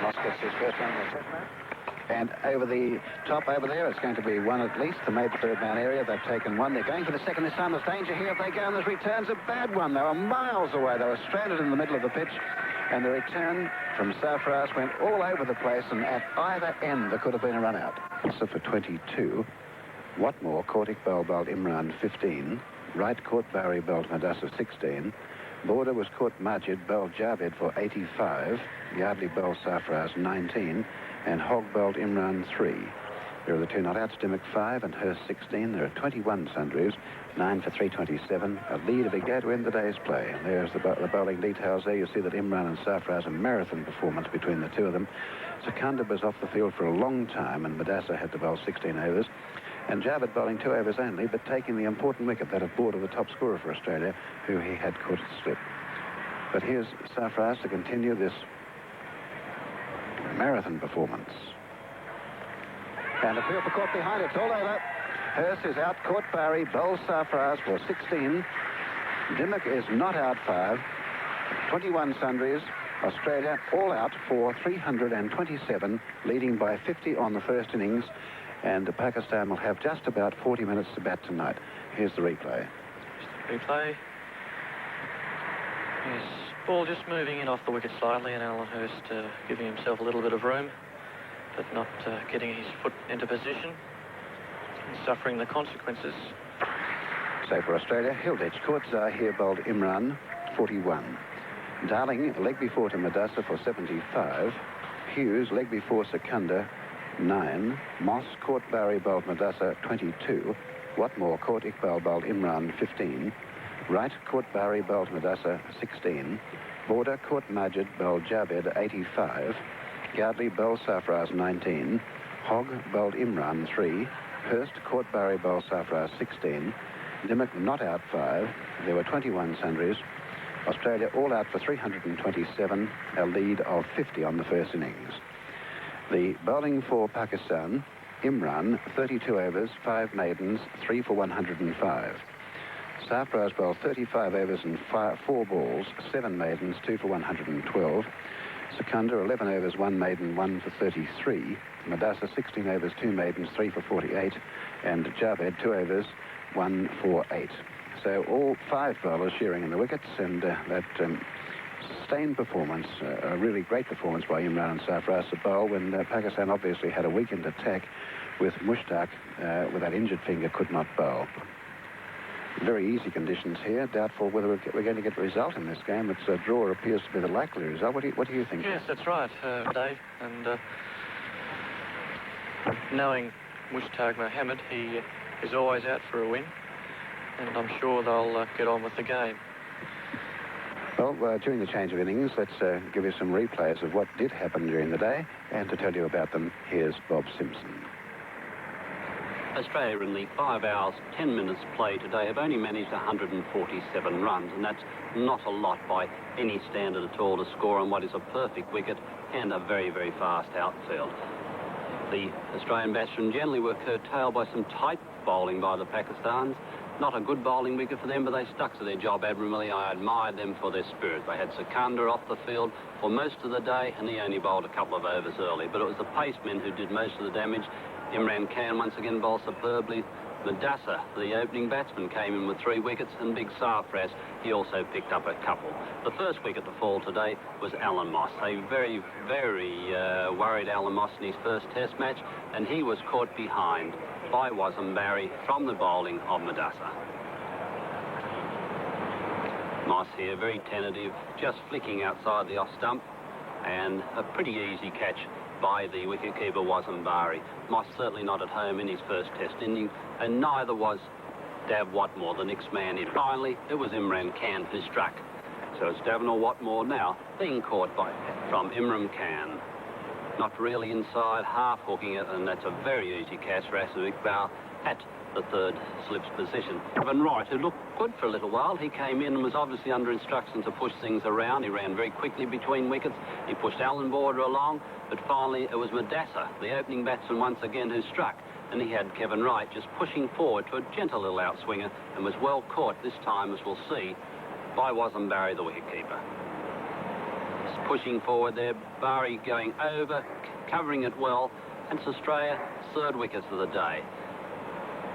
Moss gets his first run in the test match. And over the top over there, it's going to be one at least. The maybe third man area, they've taken one. They're going for the second this time. There's danger here if they go, and this return's a bad one. They were miles away. They were stranded in the middle of the pitch. And the return from Sarfraz went all over the place, and at either end there could have been a run out. So for 22, Watmore caught Iqbal Bald Imran 15. Wright caught Barry Belt Madassa 16. Border was caught Majid Bel Javed for 85. Yardley Bel Sarfraz 19. And Hogg Belt Imran 3. There are the two not outs, Dimmock 5 and Hurst 16. There are 21 sundries, 9 for 327. A lead if we go to end the day's play. And there's the bowling details there. You see that Imran and Sarfraz, a marathon performance between the two of them. Secunda was off the field for a long time, and Madassa had to bowl 16 overs. And Javed bowling 2 overs only, but taking the important wicket, that of Border, the top scorer for Australia, who he had caught at slip. But here's Sarfraz to continue this marathon performance. And the field for caught behind, it's all over. Hurst is out, caught Barry, bowls Sarfraz for 16. Dimmock is not out 5. 21 sundries. Australia all out for 327, leading by 50 on the first innings. And Pakistan will have just about 40 minutes to bat tonight. Here's the replay. Replay. Yes, ball just moving in off the wicket slightly, and Alan Hurst giving himself a little bit of room, but not getting his foot into position and suffering the consequences. So for Australia, Hilditch caught Zahir bowled Imran 41. Darling leg before to Madassa for 75. Hughes leg before Secunda 9. Moss caught Barry bowled Madassa 22. Watmore caught Iqbal bowled Imran 15. Wright caught Barry bowled Madassa 16. Border caught Majid bowled Javed 85. Yardley bowled Sarfraz 19. Hogg bowled Imran 3. Hurst caught Barry bowled Sarfraz 16. Dimmock not out 5. There were 21 sundries. Australia all out for 327, a lead of 50 on the first innings. The bowling for Pakistan, Imran, 32 overs, 5 maidens, 3 for 105. Sarfraz bowled 35 overs and 4 balls, 7 maidens, 2 for 112. Secunda, 11 overs, 1 maiden, 1 for 33. Madassa, 16 overs, 2 maidens, 3 for 48. And Javed, 2 overs, 1 for 8. So all 5 bowlers shearing in the wickets, and that sustained performance, a really great performance by Imran and Sarfraz to bowl when Pakistan obviously had a weakened attack with Mushtaq with that injured finger, could not bowl. Very easy conditions here. Doubtful whether we're going to get a result in this game. It's a draw appears to be the likely result. What do you think? Yes, that's right, Dave. And knowing Mushtaq Mohammed, he is always out for a win. And I'm sure they'll get on with the game. Well, during the change of innings, let's give you some replays of what did happen during the day. And to tell you about them, here's Bob Simpson. Australia in the 5 hours, 10 minutes play today have only managed 147 runs, and that's not a lot by any standard at all to score on what is a perfect wicket and a very, very fast outfield. The Australian batsmen generally were curtailed by some tight bowling by the Pakistanis. Not a good bowling wicket for them, but they stuck to their job admirably. I admired them for their spirit. They had Secunda off the field for most of the day, and he only bowled a couple of overs early. But it was the pacemen who did most of the damage. Imran Khan once again bowled superbly. Madassa, the opening batsman, came in with 3 wickets, and Big Sarfraz, he also picked up a couple. The first wicket to fall today was Alan Moss. A very, very worried Alan Moss in his first test match, and he was caught behind by Wasm Barry from the bowling of Madassa. Moss here, very tentative, just flicking outside the off stump, and a pretty easy catch by the wicketkeeper Wasm Barry. Moss certainly not at home in his first test inning, and neither was Dav Watmore, the next man in. Finally, it was Imran Khan who struck. So it's Davenor Watmore now being caught from Imran Khan. Not really inside, half hooking it, and that's a very easy catch for Asif Iqbal at the third slips position. Kevin Wright, who looked good for a little while, he came in and was obviously under instruction to push things around. He ran very quickly between wickets. He pushed Alan Border along, but finally it was Madassa, the opening batsman once again, who struck. And he had Kevin Wright just pushing forward to a gentle little outswinger and was well caught this time, as we'll see, by Wasm Barry, the wicketkeeper. pushing forward there. Bari going over, covering it well, and it's Australia 3rd wickets of the day.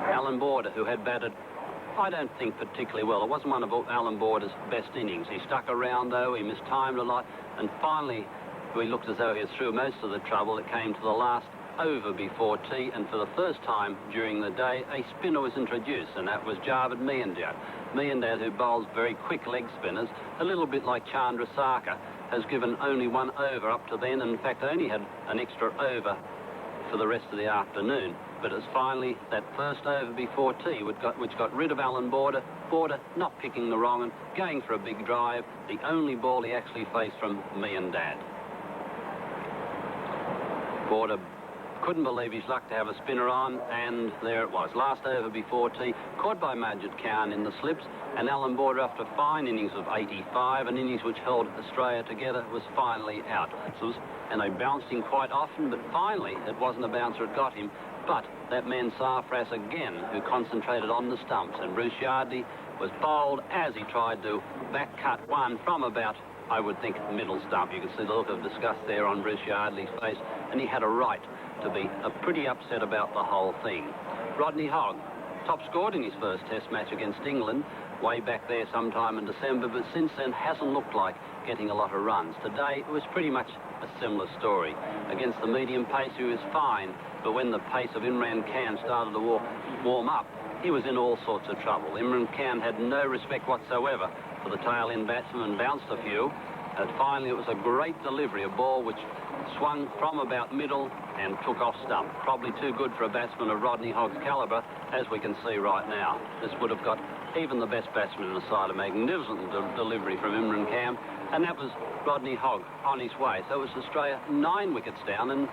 Alan Border, who had batted, I don't think particularly well. It wasn't one of Alan Border's best innings. He stuck around though, he mistimed a lot, and finally we looked as though he was through most of the trouble. It came to the last over before tea, and for the first time during the day a spinner was introduced, and that was Javed Miandad. Miandad, who bowls very quick leg spinners, a little bit like Chandra Sarkar, has given only 1 over up to then, and in fact only had an extra over for the rest of the afternoon. But it's finally that first over before tea which got rid of Alan Border. Border not picking the wrong one, going for a big drive, the only ball he actually faced from Miandad. Border couldn't believe his luck to have a spinner on, and there it was. Last over before tea, caught by Majid Khan in the slips, and Alan Border, after a fine innings of 85, an innings which held Australia together, was finally out. And they bounced him quite often, but finally it wasn't a bouncer that got him, but that man Sarfraz again, who concentrated on the stumps, and Bruce Yardley was bowled as he tried to back cut one from about, I would think, middle stump. You can see the look of disgust there on Bruce Yardley's face, and he had a right to be pretty upset about the whole thing. Rodney Hogg top scored in his first test match against England way back there sometime in December, but since then hasn't looked like getting a lot of runs. Today it was pretty much a similar story. Against the medium pace he was fine, but when the pace of Imran Khan started to warm up, he was in all sorts of trouble. Imran Khan had no respect whatsoever for the tail-end batsman and bounced a few. And finally it was a great delivery, a ball which swung from about middle and took off stump. Probably too good for a batsman of Rodney Hogg's calibre, as we can see right now. This would have got even the best batsman in the side. A magnificent delivery from Imran Khan, and that was Rodney Hogg on his way. So it was Australia 9 wickets down and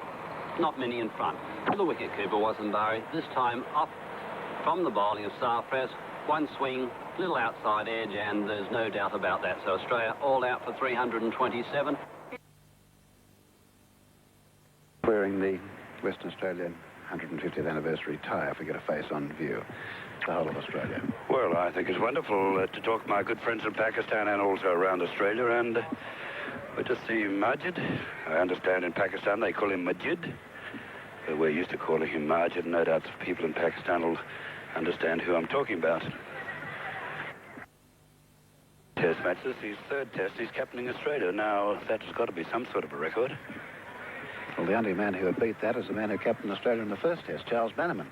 not many in front. The wicket-keeper was Bari, this time up from the bowling of Sarfraz. One swing, little outside edge, and there's no doubt about that. So Australia all out for 327. Wearing the Western Australian 150th anniversary tie, if we get a face on view, the whole of Australia. Well, I think it's wonderful to talk to my good friends in Pakistan and also around Australia, and we just see Majid. I understand in Pakistan they call him Majid. We're used to calling him Majid. No doubt people in Pakistan will understand who I'm talking about. Test matches, his 3rd test, he's captaining Australia. Now, that's got to be some sort of a record. Well, the only man who had beat that is the man who captained Australia in the first test, Charles Bannerman.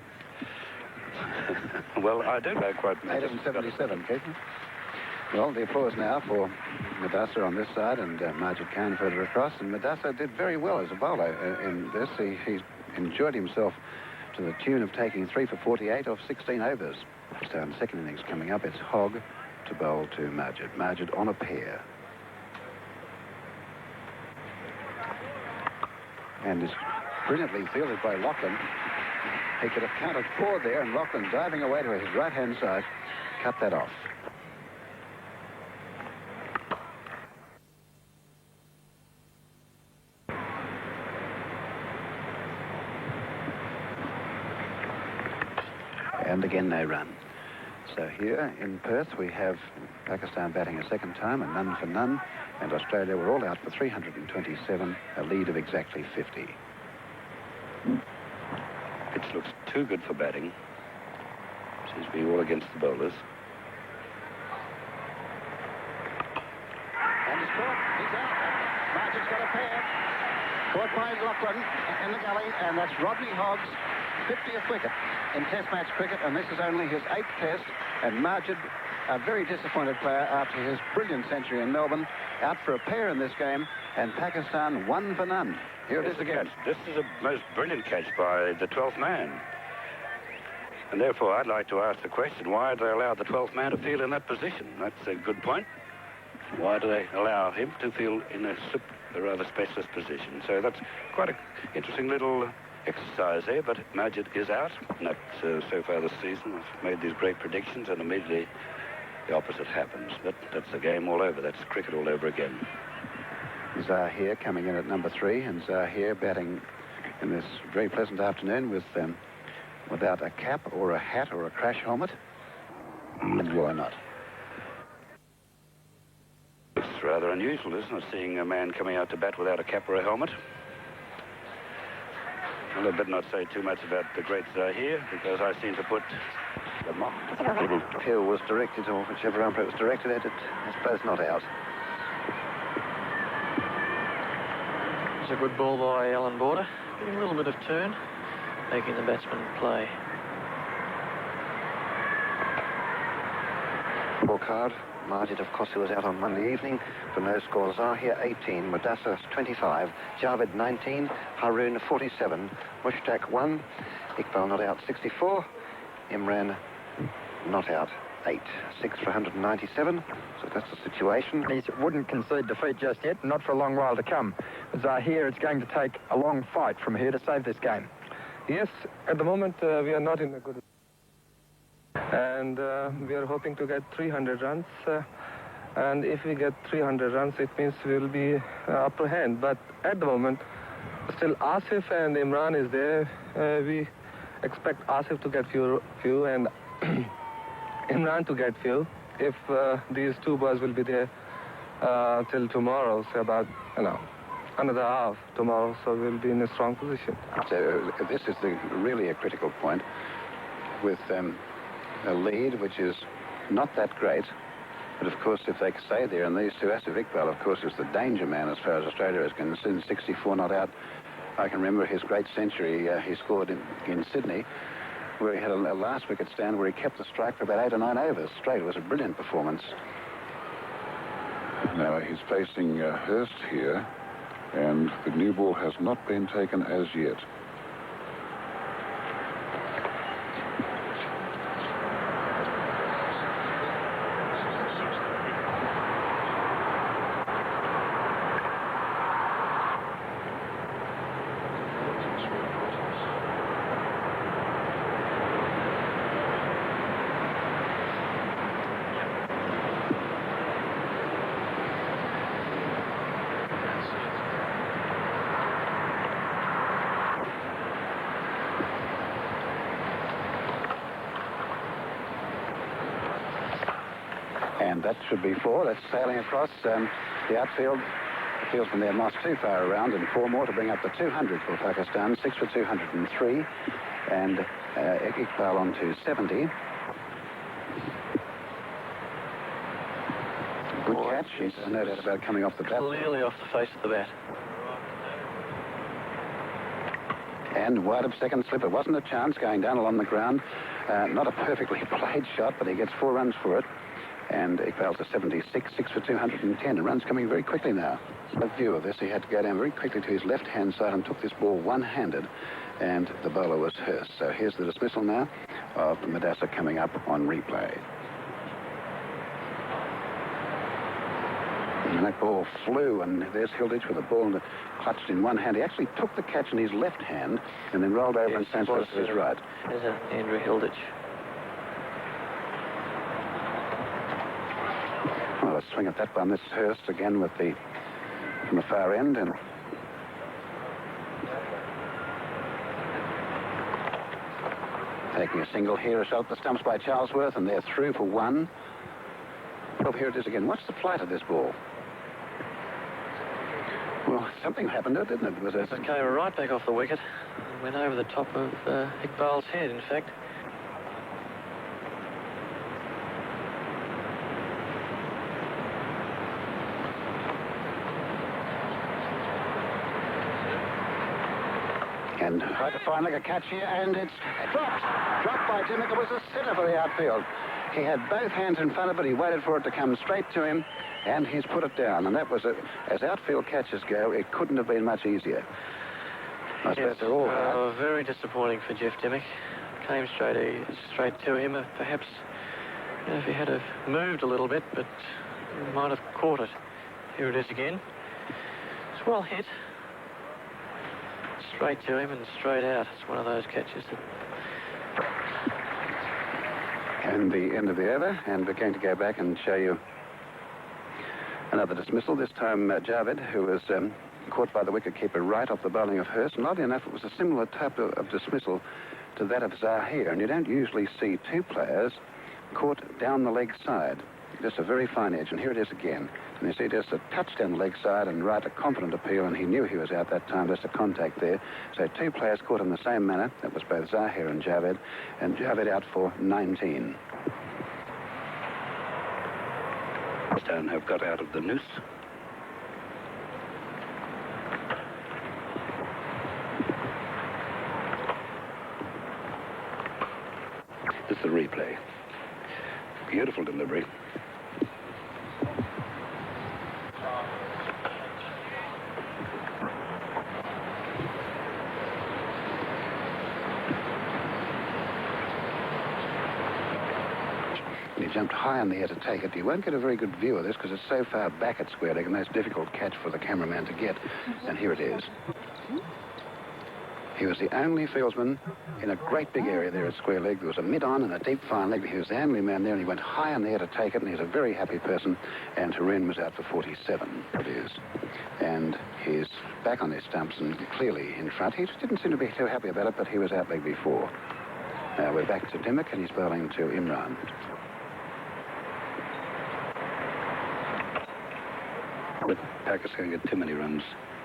Well, I don't know quite. 877, Keith. Well, the applause now for Madassa on this side and Majid Khan further across. And Madassa did very well as a bowler in this. He enjoyed himself to the tune of taking 3 for 48 off 16 overs. So in the second innings coming up, it's Hogg to bowl to Majid. Majid on a pair. And is brilliantly fielded by Lachlan. He could have counted 4 there, and Lachlan diving away to his right-hand side, cut that off. And again, no run. So here in Perth, we have Pakistan batting a second time, a none for none, and Australia were all out for 327, a lead of exactly 50. Pitch looks too good for batting. Seems to be all against the bowlers. And he's caught. He's out. Majid's got a pair. Caught by Lachlan in the gully, and that's Rodney Hogg's 50th wicket in Test match cricket, and this is only his 8th Test. And Majid, a very disappointed player after his brilliant century in Melbourne, out for a pair in this game, and Pakistan 1 for none. Here it is again. This is a most brilliant catch by the 12th man. And therefore, I'd like to ask the question, why do they allow the 12th man to field in that position? That's a good point. Why do they allow him to field in a rather specialist position? So that's quite an interesting little exercise there, but Majid is out. And that's, so far this season, I've made these great predictions, and immediately the opposite happens. That's the game all over. That's cricket all over again. Zahir coming in at number 3, and Zahir batting in this very pleasant afternoon with without a cap or a hat or a crash helmet. And why not? It's rather unusual, isn't it, seeing a man coming out to bat without a cap or a helmet? Well, I'd better not say too much about the great Zahir, because I seem to put the mock Hill was directed, or whichever umpire it was directed at, it's both not out. It's a good ball by Alan Border, getting a little bit of turn, making the batsman play. Scorecard. Majid, of course, who was out on Monday evening. For no score, Zahir 18, Mudassar 25, Javed 19, Haroon 47, Mushtaq 1, Iqbal not out 64, Imran not out 8, 6 for 197. So that's the situation. He wouldn't concede defeat just yet, not for a long while to come. Zahir, it's going to take a long fight from here to save this game. Yes, at the moment we are not in a good... And we are hoping to get 300 runs. And if we get 300 runs, it means we will be upper hand. But at the moment, still Asif and Imran is there. We expect Asif to get few and Imran to get few. If these two boys will be there till tomorrow, so about, another half tomorrow, so we'll be in a strong position. So this is really a critical point with a lead which is not that great. But of course, if they stay there, and these two, Asif Iqbal, of course, is the danger man as far as Australia is concerned. 64 not out. I can remember his great century he scored in Sydney, where he had a last wicket stand where he kept the strike for about 8 or 9 overs straight. It was a brilliant performance. Now he's facing Hurst here, and the new ball has not been taken as yet. And that should be 4. That's sailing across the outfield. The fieldsman there not too far around, and 4 more to bring up the 200 for Pakistan. 6 for 203. And Iqbal on to 70. Good catch. He's no doubt about coming off the bat. Clearly off the face of the bat. And wide of second slip. It wasn't a chance going down along the ground. Not a perfectly played shot, but he gets 4 runs for it. And Iqbal's a 76, 6 for 210. And runs coming very quickly now. A view of this, he had to go down very quickly to his left-hand side and took this ball one-handed. And the bowler was Hurst. So here's the dismissal now of Mudassar coming up on replay. And that ball flew, and there's Hilditch with the ball clutched in one hand. He actually took the catch in his left hand and then rolled over and transferred to his right. There's Andrew Hilditch. Well, let's swing at that one. This is Hurst again with from the far end. And taking a single here, a shot at the stumps by Charlesworth, and they're through for 1. Well, here it is again. What's the flight of this ball? Well, something happened to it, didn't it? It came right back off the wicket. Went over the top of Iqbal's head, in fact. And tried to find like a catch here, and it's dropped. Dropped by Dimmock. It was a sitter for the outfield. He had both hands in front of it. He waited for it to come straight to him, and he's put it down. And that was, as outfield catches go, it couldn't have been much easier. I suppose they're all hard. Very disappointing for Jeff Dimmock. Came straight to him. Perhaps if he had have moved a little bit, but he might have caught it. Here it is again. It's well hit. Straight to him and straight out. It's one of those catches that... And the end of the over, and we're going to go back and show you another dismissal. This time Javed, who was caught by the wicketkeeper right off the bowling of Hurst. And oddly enough, it was a similar type of dismissal to that of Zahir. And you don't usually see 2 players caught down the leg side. You just a very fine edge, and here it is again. And you see just a touch down the leg side and right, a confident appeal, and he knew he was out that time, just a contact there. So two players caught in the same manner. That was both Zahir and Javed out for 19. Stone have got out of the noose. This is the replay. Beautiful delivery. He jumped high in the air to take it. You won't get a very good view of this because it's so far back at square leg, and that's a difficult catch for the cameraman to get. And here it is. He was the only fieldsman in a great big area there at square leg. There was a mid-on and a deep fine leg. He was the only man there, and he went high in the air to take it, and he's a very happy person. And Haroon was out for 47, it is. And he's back on his stumps and clearly in front. He didn't seem to be too happy about it, but he was out leg before. Now we're back to Dimmock, and he's bowling to Imran. But Pakistan get too many runs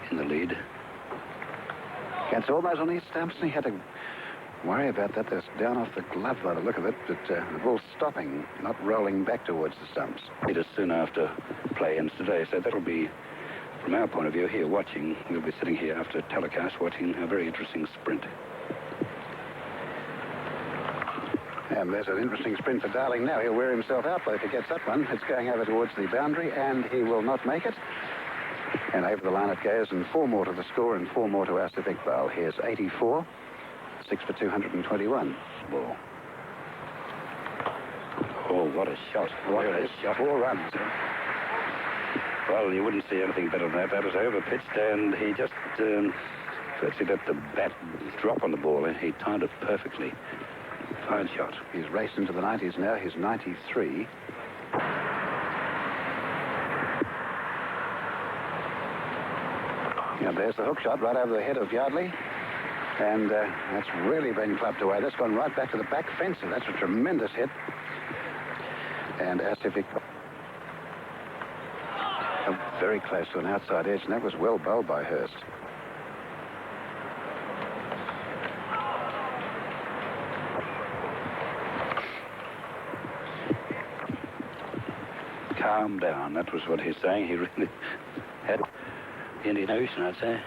in the lead. It's almost on his stumps, and he had to worry about that. That's down off the glove by the look of it, but the ball's stopping, not rolling back towards the stumps. It is soon after play ends today, so that'll be, from our point of view here watching, we'll be sitting here after telecast watching a very interesting sprint. And there's an interesting sprint for Darling now. He'll wear himself out, but if he gets that one, it's going over towards the boundary, and he will not make it. And over the line it goes, and 4 more to the score and 4 more to Asif Iqbal. Here's 84, 6 for 221. Ball. Oh, what a shot. What a shot. 4 runs. Well, you wouldn't see anything better than that. That was over-pitched, and he just virtually let the bat drop on the ball, and he timed it perfectly. Fine shot. He's raced into the 90s now. He's 93. And there's the hook shot right over the head of Yardley. And that's really been clubbed away. That's gone right back to the back fence. And that's a tremendous hit. And Asif Iqbal very close to an outside edge, and that was well bowled by Hurst. Calm down. That was what he's saying. He really had Indian Ocean, I'd say.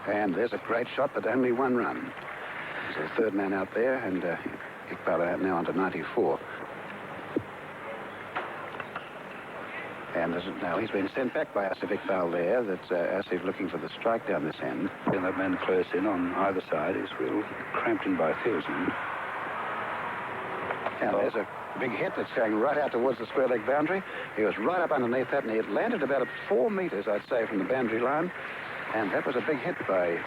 And there's a great shot, but only 1 run. There's a third man out there, and Iqbal out now onto 94. And now he's been sent back by Asif Iqbal there. That's Asif looking for the strike down this end. And that man close in on either side is real cramped in by fieldsmen. And there's a big hit that's going right out towards the square leg boundary. He was right up underneath that, and he had landed about 4 meters, I'd say, from the boundary line. And that was a big hit by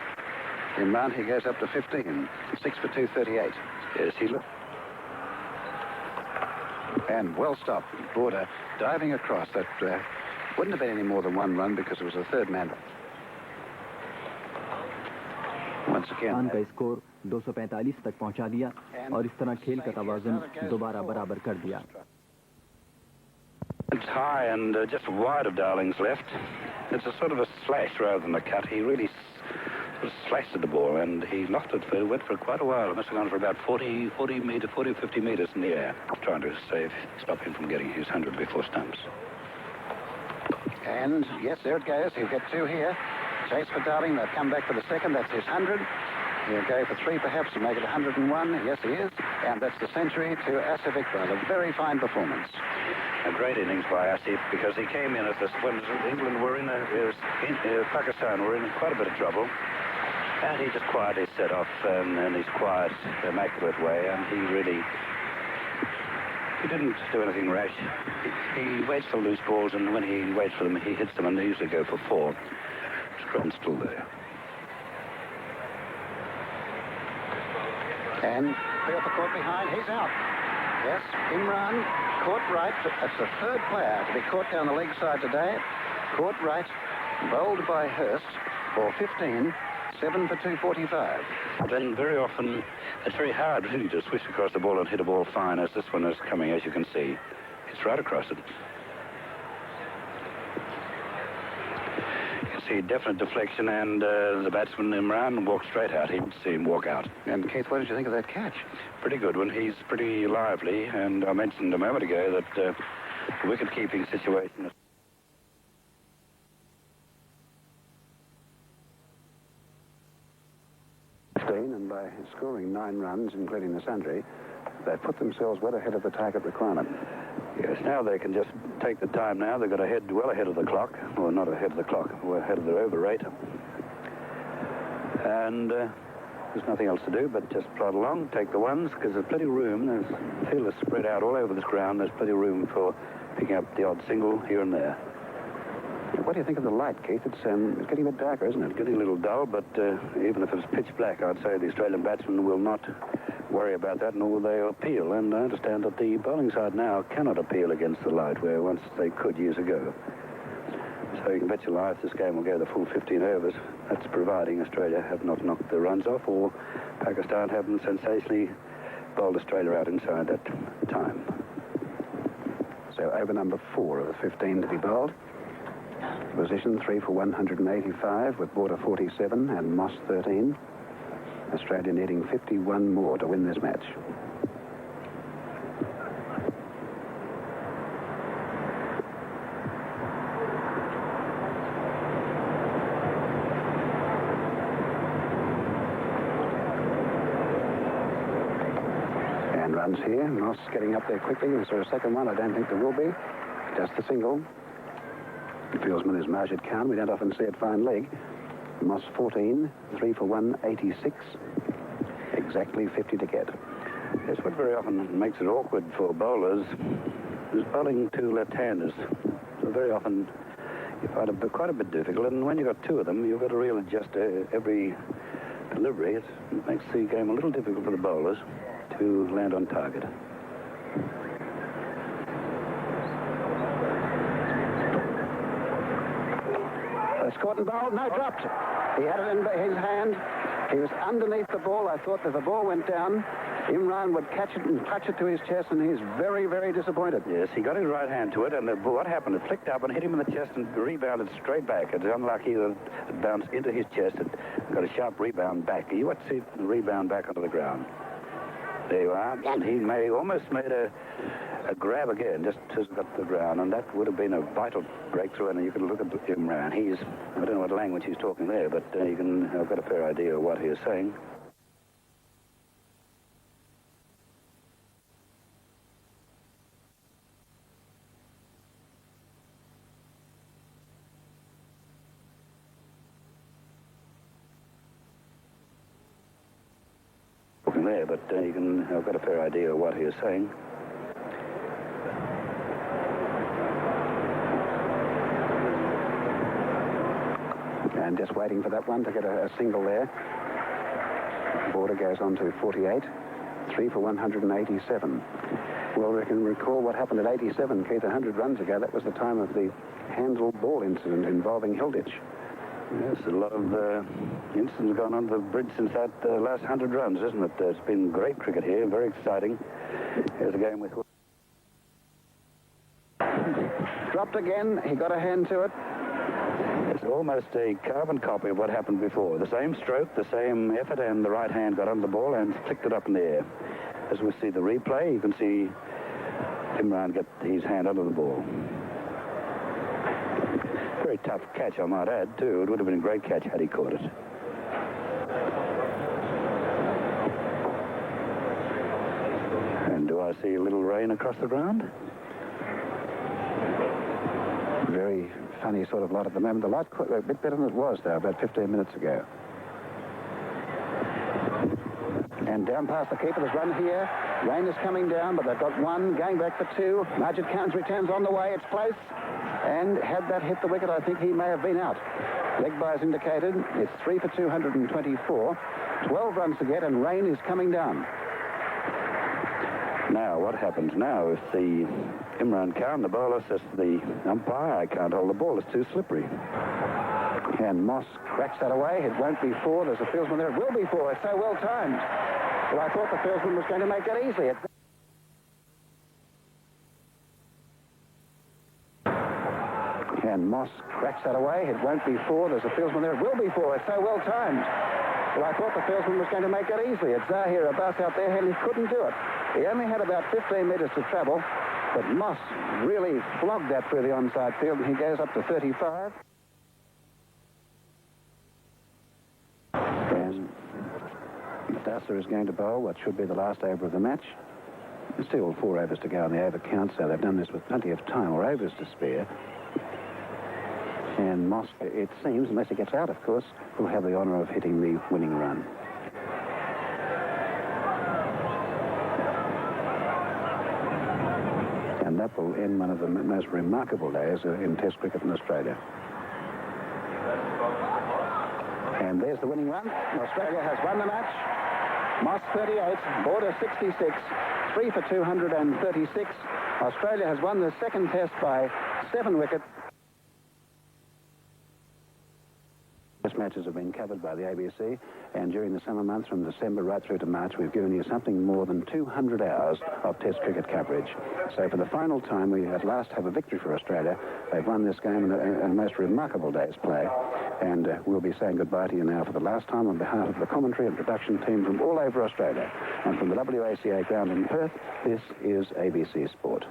Imran. He goes up to 15, 6 for 238. Yes, he looked. And well stopped. Border diving across. That wouldn't have been any more than 1 run because it was a third man. Once again. का score 245 तक पहुंचा दिया और इस तरह खेल का तवाज़ुन दोबारा बराबर कर दिया. It's high and just wide of Darling's left. It's a sort of a slash rather than a cut. He really sort of slashed at the ball, and he lost it for, went for quite a while. It must have gone for about 40, 50 meters in the air, trying to stop him from getting his 100 before stumps. And yes, there it goes. He'll get 2 here. Chase for Darling. They'll come back for the second. That's his 100. He'll go for 3 perhaps to make it 101. Yes, he is. And that's the century to Asif Iqbal. A very fine performance. A great innings by Asif, because he came in at this when England were in Pakistan were in quite a bit of trouble, and he just quietly set off in his quiet, immaculate way, and he didn't do anything rash. He waits for loose balls, and when he waits for them, he hits them, and they usually go for 4. Scrum's still there. And Philip caught behind. He's out. Yes, Imran caught right. That's the 3rd player to be caught down the leg side today. Caught right, bowled by Hurst for 15, 7 for 245. But then very often it's very hard really to swish across the ball and hit a ball fine as this one is coming, as you can see. It's right across it. You can see definite deflection, and the batsman Imran walked straight out. He didn't see him walk out. And Keith, what did you think of that catch? Pretty good one. He's pretty lively, and I mentioned a moment ago that the wicket-keeping situation... And by scoring 9 runs, including the Sundry, they put themselves well ahead of the target requirement. Yes, now they can just take the time now. They've got to head well ahead of the clock. Well, not ahead of the clock. We're ahead of their over rate. And there's nothing else to do but just plod along, take the ones, because there's plenty of room. The field is spread out all over this ground. There's plenty of room for picking up the odd single here and there. What do you think of the light, Keith? It's getting a bit darker, isn't it? Getting a little dull, but even if it's pitch black, I'd say the Australian batsmen will not worry about that, nor will they appeal. And I understand that the bowling side now cannot appeal against the light, where once they could years ago. So you can bet your life this game will go the full 15 overs. That's providing Australia have not knocked the runs off, or Pakistan haven't sensationally bowled Australia out inside that time. So over number 4 of the 15 to be bowled. Position 3 for 185 with Border 47 and Moss 13. Australia needing 51 more to win this match. And runs here. Moss getting up there quickly. Is there a second one? I don't think there will be. Just the single. Fieldsman is Majid Khan. We don't often see it fine leg. Moss 14, 3 for 186. Exactly 50 to get. Yes, what very often makes it awkward for bowlers is bowling two left-handers. So very often you find it quite a bit difficult, and when you've got 2 of them, you've got to really adjust every delivery. It makes the game a little difficult for the bowlers to land on target. Caught and bowled, no, dropped. He had it in his hand. He was underneath the ball. I thought that the ball went down, Imran would catch it and clutch it to his chest, and he's very, very disappointed. Yes, he got his right hand to it, and what happened? It flicked up and hit him in the chest and rebounded straight back. It's unlucky that it bounced into his chest. It got a sharp rebound back. You want to see it rebound back onto the ground. There you are. And he almost made a grab again, just as it got to the ground, and that would have been a vital breakthrough. And you can look at Imran. I don't know what language he's talking there, but I've got a fair idea of what he is saying. There, but I've got a fair idea of what he is saying. And just waiting for that one to get a single there. Border goes on to 48. 3 for 187. Well, we can recall what happened at 87, Keith, 100 runs ago. That was the time of the handle ball incident involving Hilditch. Yes, a lot of incidents gone on the bridge since that last 100 runs, isn't it? It's been great cricket here, very exciting. Here's a game with... Dropped again, he got a hand to it. It's almost a carbon copy of what happened before. The same stroke, the same effort, and the right hand got on the ball and flicked it up in the air. As we see the replay, you can see Imran get his hand under the ball. Very tough catch, I might add, too. It would have been a great catch had he caught it. And do I see a little rain across the ground? Very funny sort of light at the moment. The light a bit better than it was, though, about 15 minutes ago. And down past the keeper, there's run here. Rain is coming down, but they've got one, going back for 2. Majid Khan's returns on the way. It's close. And had that hit the wicket, I think he may have been out. Leg by is indicated. It's 3 for 224. 12 runs to get, and rain is coming down. Now, what happens now if the Imran Khan, the bowler, says to the umpire, I can't hold the ball, it's too slippery. And Moss cracks that away. It won't be 4. There's a fieldsman there. It will be 4. It's so well timed. Well, I thought the fieldsman was going to make that easy. And Moss cracks that away. It won't be 4. There's a fieldsman there. It will be 4. It's so well timed. Well, I thought the fieldsman was going to make that easy. It's Zahir Abbas out there, and he couldn't do it. He only had about 15 metres to travel, but Moss really flogged that through the onside field, and he goes up to 35. And Madassa is going to bowl what should be the last over of the match. There's still 4 overs to go on the over count, so they've done this with plenty of time or overs to spare. And Moss, it seems, unless he gets out, of course, will have the honour of hitting the winning run. And that will end one of the most remarkable days in Test cricket in Australia. And there's the winning run. Australia has won the match. Moss 38, Border 66, 3 for 236. Australia has won the second Test by 7 wickets. Test matches have been covered by the ABC, and during the summer months from December right through to March, we've given you something more than 200 hours of Test cricket coverage. So for the final time, we at last have a victory for Australia. They've won this game in a most remarkable day's play, and we'll be saying goodbye to you now for the last time on behalf of the commentary and production team from all over Australia. And from the WACA ground in Perth, this is ABC Sport.